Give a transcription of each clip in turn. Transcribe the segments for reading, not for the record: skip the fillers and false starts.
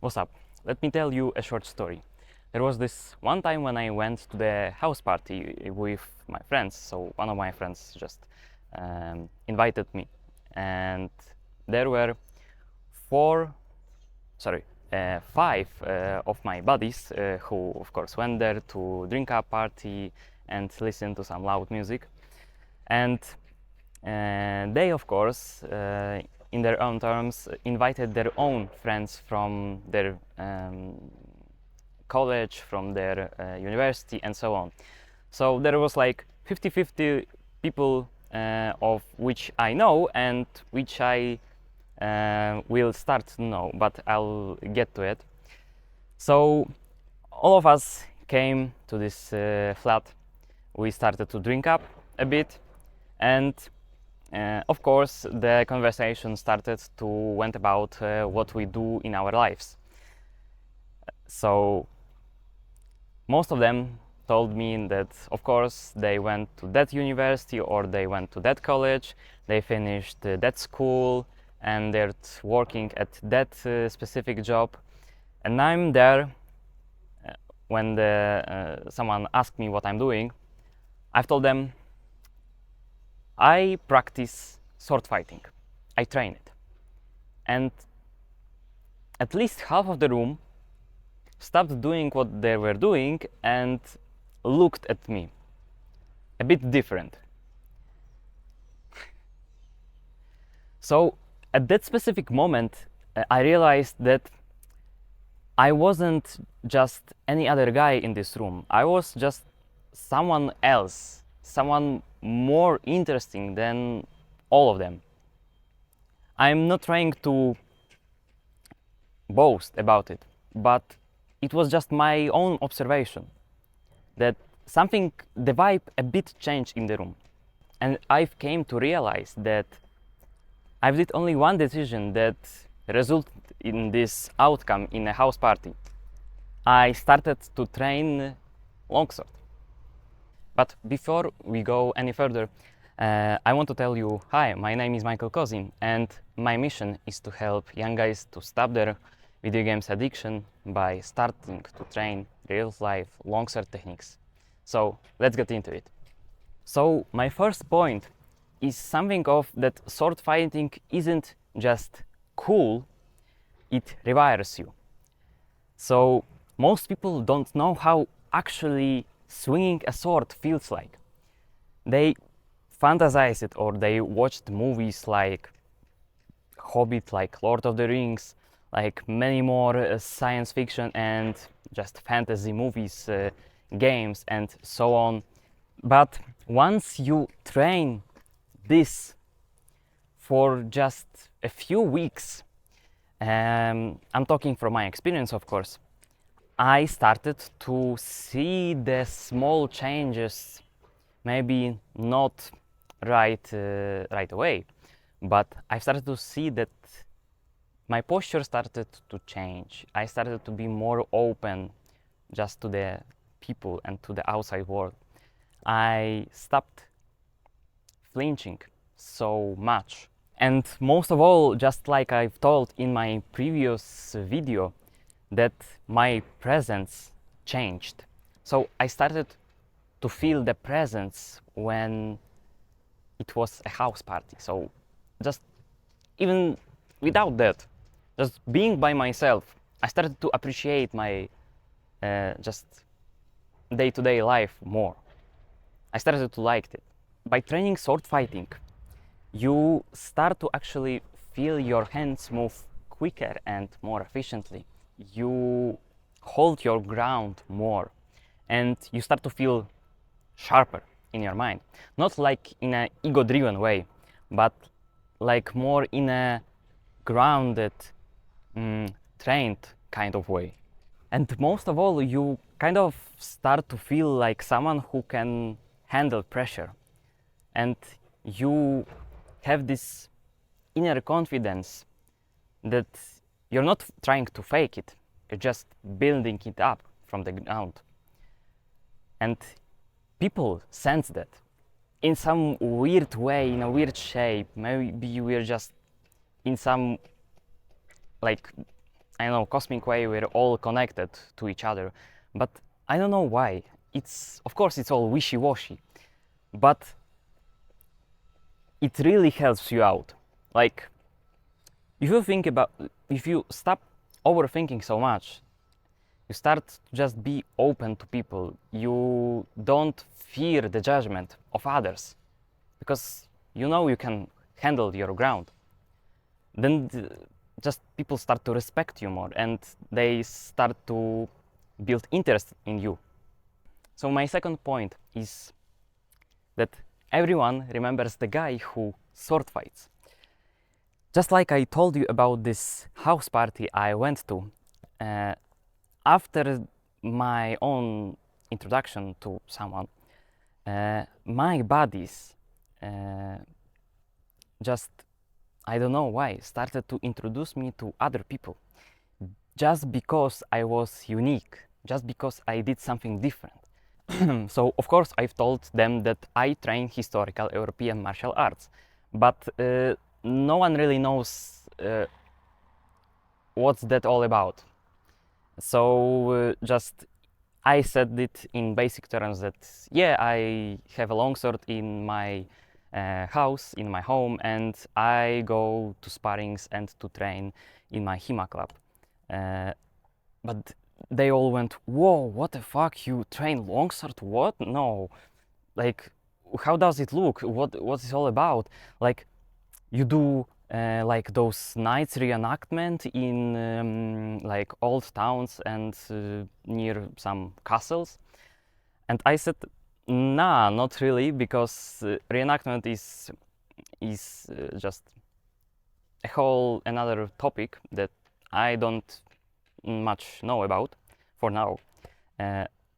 What's up? Let me tell you a short story. There was this one time when I went to the house party with my friends. So one of my friends just invited me, and there were five of my buddies who, of course, went there to drink a party and listen to some loud music. And they, of course, in their own terms, invited their own friends from their college, from their university, and so on. So there was like 50-50 people of which I know and which I will start to know, but I'll get to it. So all of us came to this flat. We started to drink up a bit, and of course the conversation started to went about what we do in our lives. So most of them told me that of course they went to that university or they went to that college, they finished that school, and they're working at that specific job. And I'm there when someone asked me what I'm doing. I've told them I practice sword fighting. I train it. And at least half of the room stopped doing what they were doing and looked at me a bit different. So at that specific moment, I realized that I wasn't just any other guy in this room. I was just someone else, someone more interesting than all of them. I'm not trying to boast about it, but it was just my own observation that the vibe a bit changed in the room. And I've came to realize that I've did only one decision that resulted in this outcome in a house party. I started to train longsword. But before we go any further, I want to tell you, hi, my name is Michael Kozin, and my mission is to help young guys to stop their video games addiction by starting to train real-life longsword techniques. So let's get into it. So my first point is something of that sword fighting isn't just cool, it rewires you. So most people don't know how actually swinging a sword feels like. They fantasize it, or they watched movies like Hobbit, like Lord of the Rings, like many more science fiction and just fantasy movies, games, and so on. But once you train this for just a few weeks, I'm talking from my experience, of course, I started to see the small changes, maybe not right away, but I started to see that my posture started to change. I started to be more open just to the people and to the outside world. I stopped flinching so much. And most of all, just like I've told in my previous video, that my presence changed. So I started to feel the presence when it was a house party. So just even without that, just being by myself, I started to appreciate my just day-to-day life more. I started to like it. By training sword fighting, you start to actually feel your hands move quicker and more efficiently. You hold your ground more, and you start to feel sharper in your mind. Not like in an ego-driven way, but like more in a grounded, trained kind of way. And most of all, you kind of start to feel like someone who can handle pressure. And you have this inner confidence that you're not trying to fake it, you're just building it up from the ground. And people sense that in some weird way, in a weird shape. Maybe we're just in some, like, I know, cosmic way we're all connected to each other, but I don't know why. Of course, it's all wishy-washy, but it really helps you out. Like, if you stop overthinking so much, you start to just be open to people. You don't fear the judgment of others because you know you can handle your ground. Then just people start to respect you more and they start to build interest in you. So my second point is that everyone remembers the guy who sword fights. Just like I told you about this house party I went to, after my own introduction to someone, my buddies just, I don't know why, started to introduce me to other people. Just because I was unique, just because I did something different. So, of course, I've told them that I train historical European martial arts, but no one really knows what's that all about. So, just I said it in basic terms that, yeah, I have a longsword in my house, in my home, and I go to sparrings and to train in my HEMA club. But they all went, whoa, what the fuck, you train longsword? What? No. Like, how does it look? What's it all about? Like, you do like those nights reenactment in like old towns and near some castles? And I said, nah, not really, because reenactment is just a whole another topic that I don't much know about for now.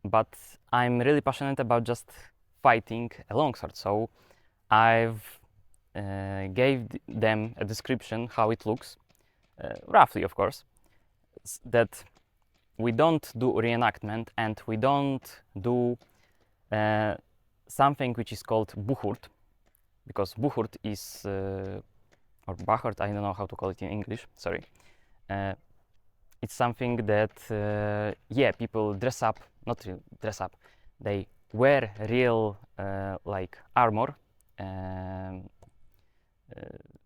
But I'm really passionate about just fighting a longsword, so I've gave them a description how it looks, roughly of course, that we don't do reenactment and we don't do something which is called buchurt, because buchurt is, or bachurt, I don't know how to call it in English, sorry. It's something that, yeah, people dress up, not really dress up, they wear real like armor,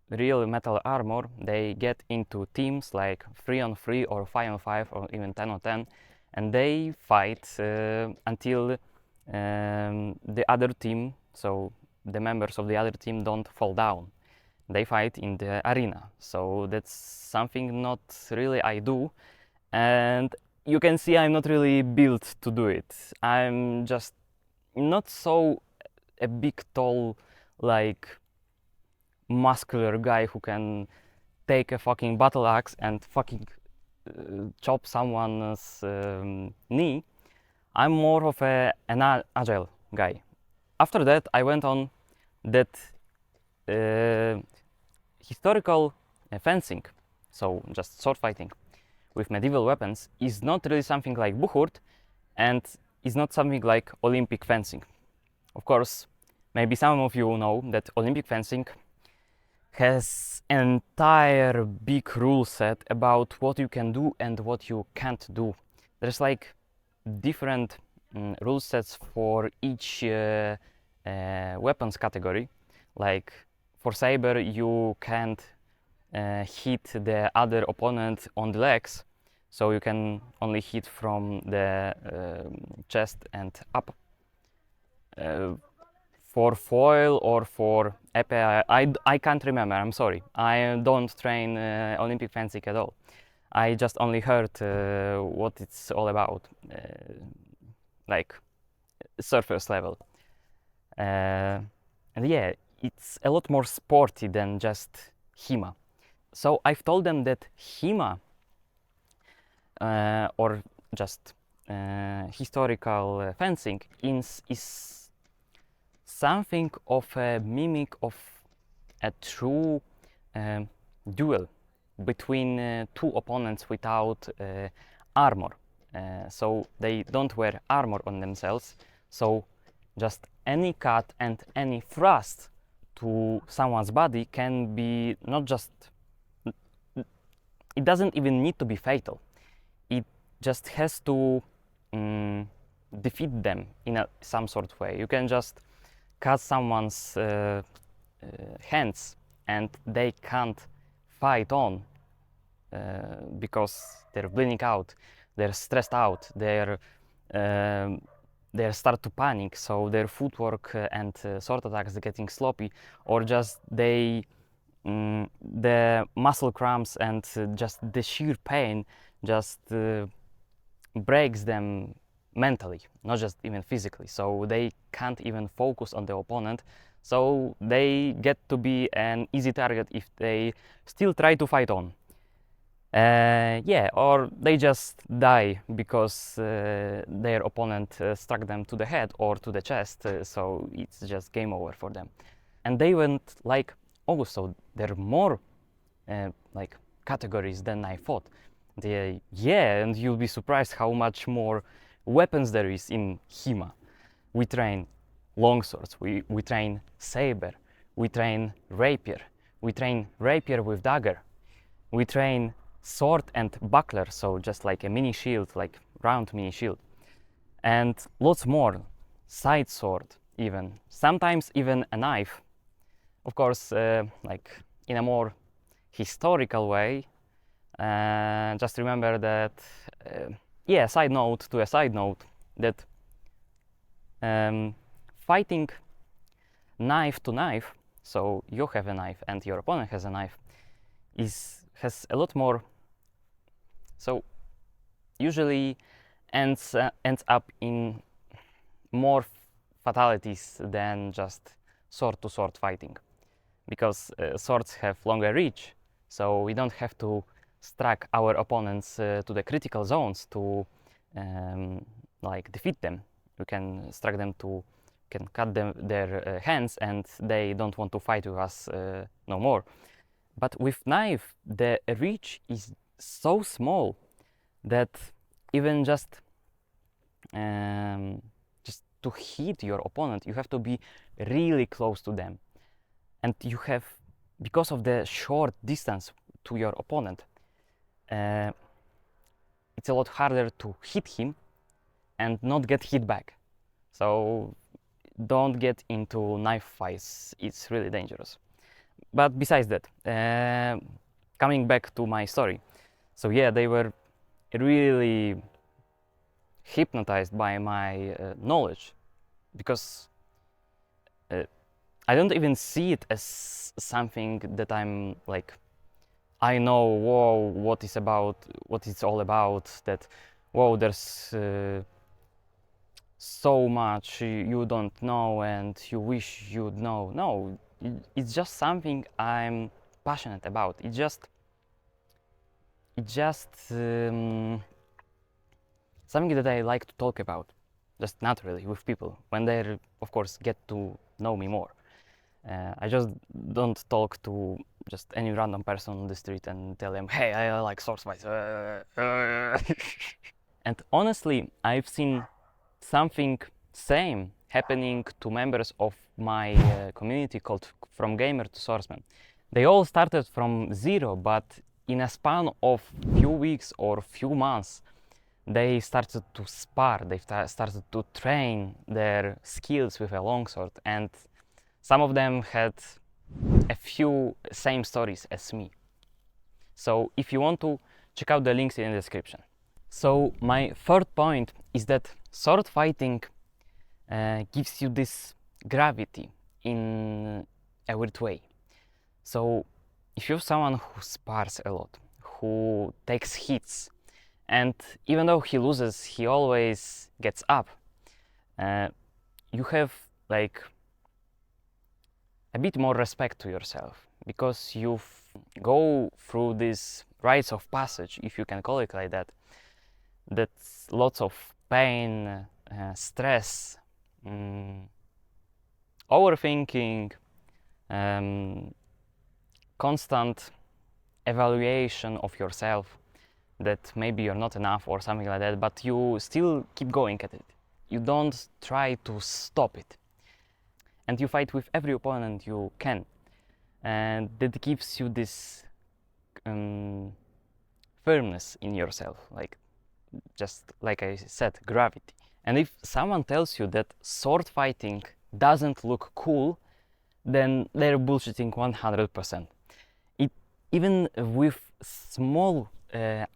real metal armor. They get into teams like 3-on-3 or 5-on-5 or even 10-on-10, and they fight until the other team, so the members of the other team, don't fall down. They fight in the arena, so that's something not really I do, and you can see I'm not really built to do it. I'm just not so a big, tall, like muscular guy who can take a fucking battle axe and fucking chop someone's knee. I'm more of an agile guy. After that, I went on that historical fencing, so just sword fighting with medieval weapons, is not really something like buchurt and is not something like Olympic fencing. Of course, maybe some of you know that Olympic fencing has an entire big rule set about what you can do and what you can't do. There's like different rule sets for each weapons category. Like for saber, you can't hit the other opponent on the legs, so you can only hit from the chest and up. For foil or for épée, I can't remember, I'm sorry. I don't train Olympic fencing at all. I just only heard what it's all about, like surface level. And yeah, it's a lot more sporty than just HEMA. So I've told them that HEMA, or just historical fencing, is something of a mimic of a true duel between two opponents without armor. So they don't wear armor on themselves, so just any cut and any thrust to someone's body can be not just it doesn't even need to be fatal. It just has to defeat them in some sort of way. You can just cut someone's hands and they can't fight on because they're bleeding out, they're stressed out, they start to panic, so their footwork and sword attacks are getting sloppy, or just the muscle cramps and just the sheer pain just breaks them mentally, not just even physically, so they can't even focus on the opponent, so they get to be an easy target if they still try to fight on. Yeah, or they just die because their opponent struck them to the head or to the chest, so it's just game over for them. And they went like, oh, so there are more like categories than I thought. Yeah, and you'll be surprised how much more weapons there is in HEMA. We train longswords, we train saber, we train rapier with dagger, we train sword and buckler, so just like a mini shield, like round mini shield, and lots more, side sword even, sometimes even a knife. Of course, like in a more historical way, just remember that, yeah, side note to a side note, that fighting knife to knife, so you have a knife and your opponent has a knife, has a lot more, so usually ends up in more fatalities than just sword to sword fighting, because swords have longer reach, so we don't have to strike our opponents to the critical zones to like defeat them. We can strike them can cut their hands, and they don't want to fight with us no more. But with knife, the reach is so small that even just to hit your opponent, you have to be really close to them, and you have, because of the short distance to your opponent, it's a lot harder to hit him and not get hit back. So don't get into knife fights, it's really dangerous. But besides that, coming back to my story, so yeah, they were really hypnotized by my knowledge, because I don't even see it as something that I'm like, I know, whoa, what it's all about, that, whoa, there's so much you don't know and you wish you'd know. No, it's just something I'm passionate about. It's just something that I like to talk about, just naturally with people, when they, of course, get to know me more. I just don't talk to just any random person on the street and tell them, hey, I like sword fights. And honestly, I've seen something same happening to members of my community called From Gamer to Swordsman. They all started from zero, but in a span of few weeks or few months, they started to spar, they started to train their skills with a longsword, and some of them had a few same stories as me. So if you want to, check out the links in the description. So my third point is that sword fighting gives you this gravity in a weird way. So if you're someone who spars a lot, who takes hits, and even though he loses, he always gets up, you have like a bit more respect to yourself, because you go through these rites of passage, if you can call it like that. That's lots of pain, stress, overthinking, constant evaluation of yourself, that maybe you're not enough or something like that, but you still keep going at it. You don't try to stop it. And you fight with every opponent you can. And that gives you this firmness in yourself, like just like I said, gravity. And if someone tells you that sword fighting doesn't look cool, then they're bullshitting 100%. Even with small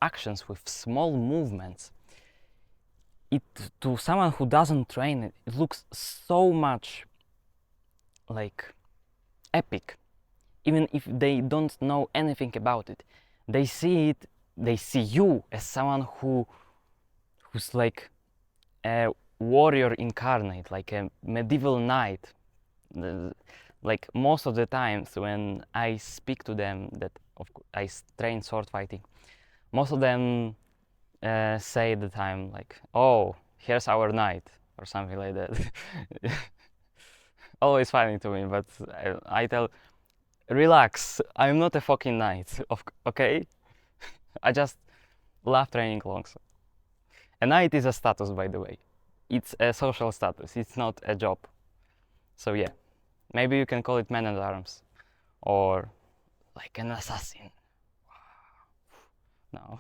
actions, with small movements, to someone who doesn't train it, it looks so much like epic. Even if they don't know anything about it, they see it, they see you as someone who's like a warrior incarnate, like a medieval knight. Like most of the times when I speak to them that I train sword fighting, most of them say that I'm like, oh, here's our knight, or something like that. Always funny to me, but I tell, relax, I'm not a fucking knight, okay? I just love training longsword. A knight is a status, by the way. It's a social status, it's not a job. So yeah, maybe you can call it man at arms, or like an assassin. No.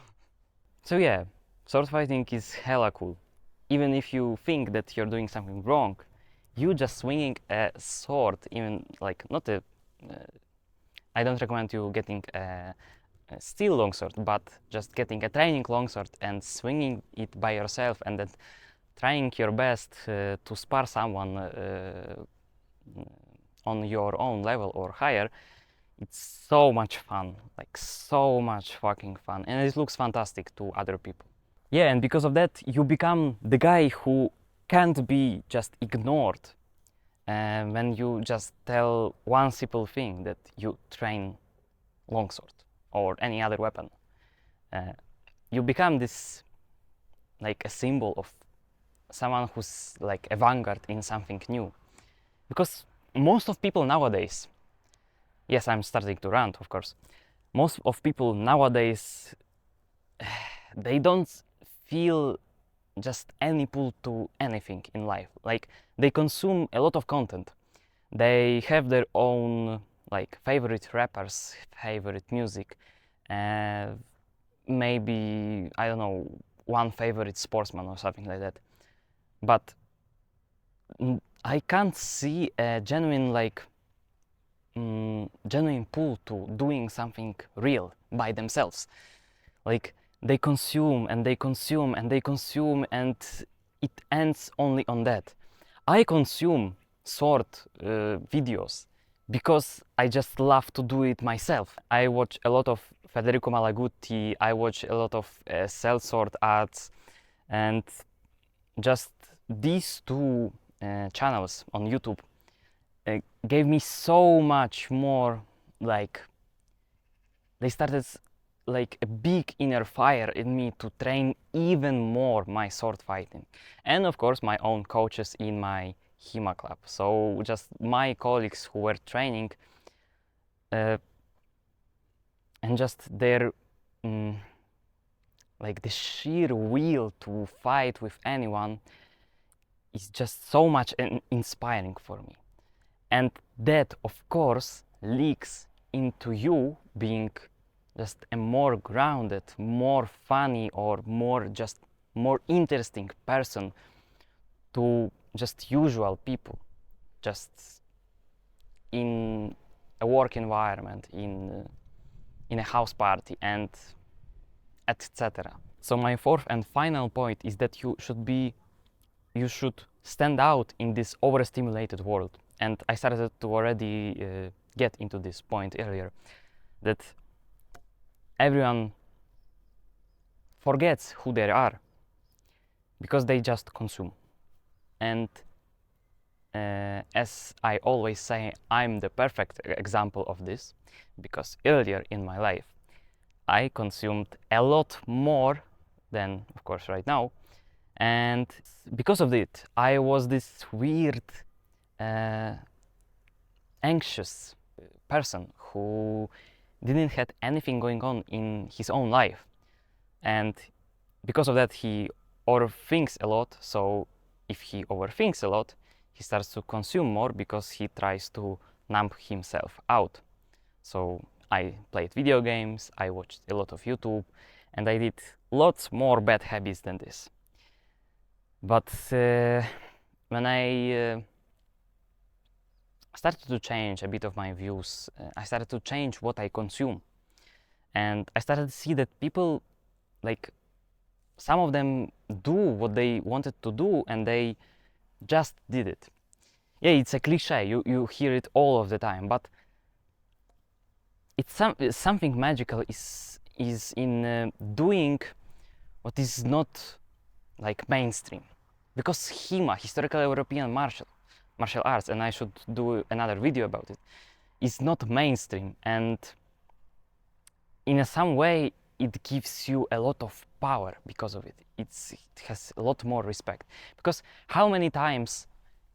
So yeah, sword fighting is hella cool. Even if you think that you're doing something wrong, you just swinging a sword, even like not a... I don't recommend you getting a steel longsword, but just getting a training longsword and swinging it by yourself, and then trying your best to spar someone on your own level or higher. It's so much fun, like so much fucking fun, and it looks fantastic to other people. Yeah, and because of that, you become the guy who can't be just ignored when you just tell one simple thing, that you train longsword or any other weapon. You become this, like a symbol of someone who's like a vanguard in something new. Because most of people nowadays, yes, I'm starting to rant, of course. Most of people nowadays, they don't feel just any pull to anything in life. Like, they consume a lot of content. They have their own like favorite rappers, favorite music, maybe, I don't know, one favorite sportsman or something like that. But I can't see a genuine genuine pull to doing something real by themselves. Like, they consume and they consume and they consume, and it ends only on that. I consume sword videos because I just love to do it myself. I watch a lot of Federico Malaguti, I watch a lot of sellsword ads, and just these two channels on YouTube gave me so much more, like, they started like a big inner fire in me to train even more my sword fighting. And of course my own coaches in my HEMA club. So just my colleagues who were training and just their like the sheer will to fight with anyone is just so much inspiring for me. And that of course leaks into you being just a more grounded, more funny, or more interesting person to just usual people, just in a work environment, in a house party, and etc. So my fourth and final point is that you should stand out in this overstimulated world. And I started to already get into this point earlier, that everyone forgets who they are because they just consume. And as I always say, I'm the perfect example of this, because earlier in my life I consumed a lot more than, of course, right now. And because of it, I was this weird, anxious person who didn't have anything going on in his own life. And because of that, he overthinks a lot. So if he overthinks a lot, he starts to consume more because he tries to numb himself out. So I played video games, I watched a lot of YouTube, and I did lots more bad habits than this. But when I started to change a bit of my views, I started to change what I consume, and I started to see that people, like, some of them do what they wanted to do and they just did it. Yeah, it's a cliche, you hear it all of the time, but it's something magical is in doing what is not like mainstream. Because HEMA, Historical European Martial Arts, and I should do another video about it, is not mainstream, and in some way it gives you a lot of power because of it. It has a lot more respect. Because how many times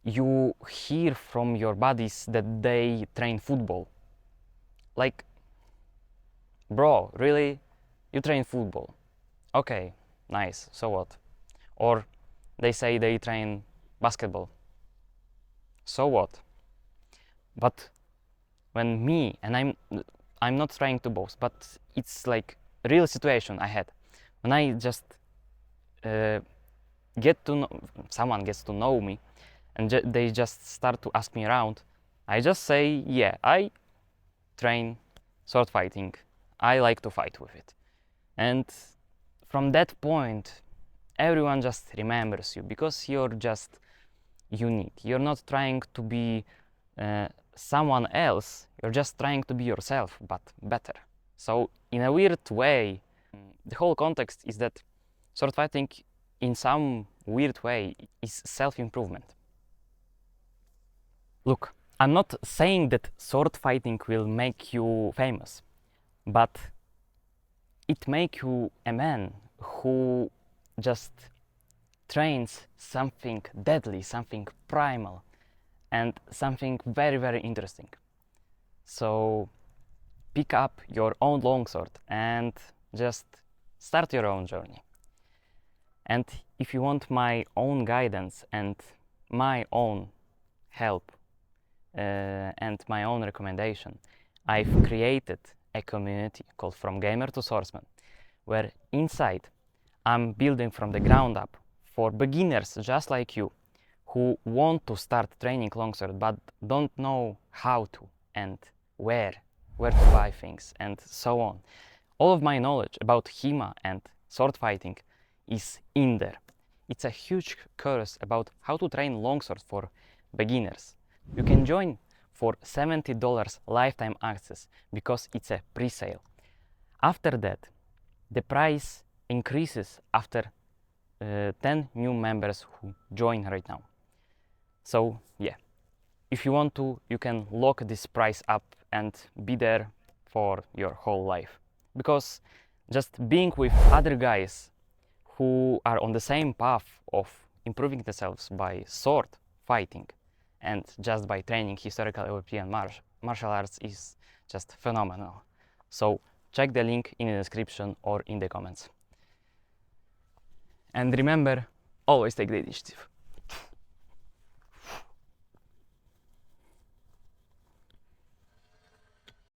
you hear from your buddies that they train football? Like, bro, really? You train football? Okay, nice, so what? Or they say they train basketball. So what? But when me, and I'm not trying to boast, but it's like a real situation I had. When I just get to know, someone gets to know me, and they just start to ask me around, I just say, yeah, I train sword fighting. I like to fight with it. And from that point, everyone just remembers you because you're just unique. You're not trying to be someone else, you're just trying to be yourself, but better. So in a weird way, the whole context is that sword fighting in some weird way is self-improvement. Look, I'm not saying that sword fighting will make you famous, but it makes you a man who just trains something deadly, something primal, and something very, very interesting. So pick up your own longsword and just start your own journey. And if you want my own guidance and my own help and my own recommendation, I've created a community called From Gamer to Swordsman, where inside I'm building from the ground up for beginners just like you who want to start training longsword but don't know how to and where to buy things and so on. All of my knowledge about HEMA and sword fighting is in there. It's a huge course about how to train longsword for beginners. You can join for $70 lifetime access because it's a pre-sale. After that, the price increases after 10 new members who join right now. So yeah, if you want to, you can lock this price up and be there for your whole life. Because just being with other guys who are on the same path of improving themselves by sword fighting and just by training historical European martial arts is just phenomenal. So check the link in the description or in the comments. And remember, always take the initiative.